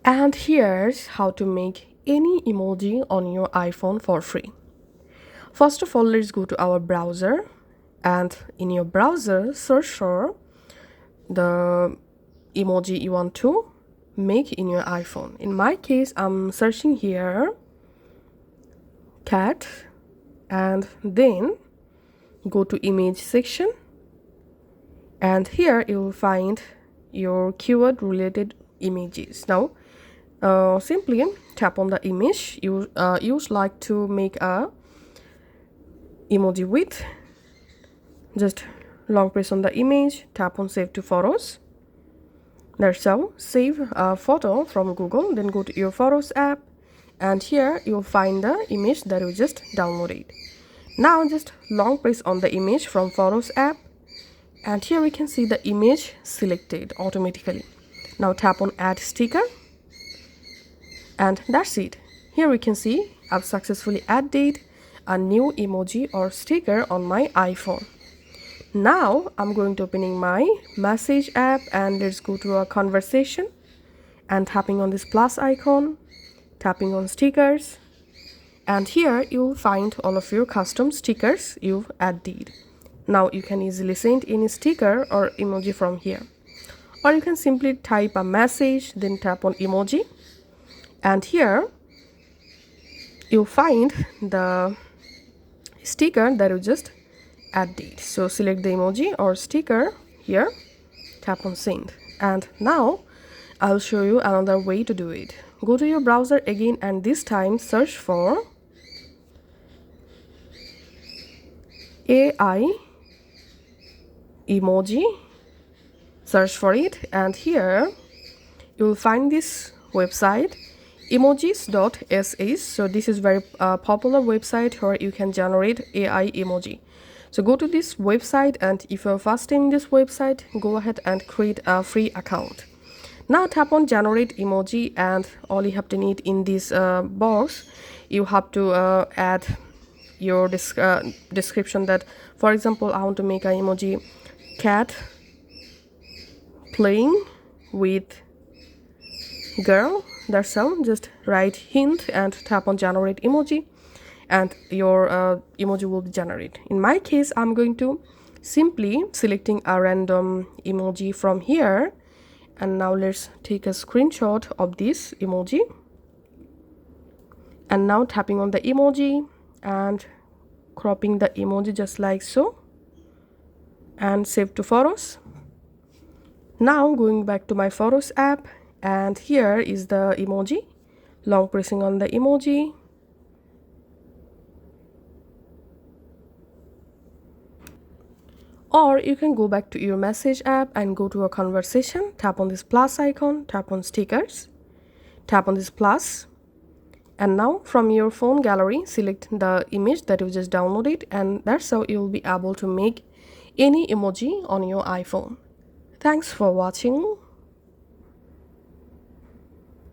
And here's how to make any emoji on your iPhone for free. First of all, let's go to our browser, and in your browser search for the emoji you want to make in your iPhone. In my case, I'm searching here cat, and then go to image section, and here you will find your keyword related images. Now simply tap on the image you would like to make a emoji with. Just long press on the image, tap on save to photos. That's how. Save a photo from Google, then go to your photos app, and here you'll find the image that you just downloaded. Now just long press on the image from photos app, and here we can see the image selected automatically. Now tap on add sticker, and that's it. Here we can see I've successfully added a new emoji or sticker on my iPhone. Now I'm going to opening my message app, and let's go to a conversation, and tapping on this plus icon, tapping on stickers, and here you'll find all of your custom stickers you've added. Now you can easily send any sticker or emoji from here, or you can simply type a message, then tap on emoji, and here you'll find the sticker that you just added. So select the emoji or sticker here, tap on send, and now I'll show you another way to do it. Go to your browser again, and this time search for AI emoji, search for it, and here you'll find this website emojis.sh. so this is very popular website where you can generate AI emoji. So go to this website, and if you're first time in this website, go ahead and create a free account. Now tap on generate emoji, and all you have to need in this box, you have to add your description that, for example, I want to make an emoji cat playing with girl. That's all. Just write hint and tap on generate emoji, and your emoji will be generated. In my case, I'm going to simply selecting a random emoji from here, and now let's take a screenshot of this emoji, and now tapping on the emoji and cropping the emoji just like so, and save to photos. Now going back to my photos app, and here is the emoji. Long pressing on the emoji, or you can go back to your message app and go to a conversation, tap on this plus icon, tap on stickers, tap on this plus, and now from your phone gallery select the image that you just downloaded, and that's how you'll be able to make any emoji on your iPhone. Thanks for watching.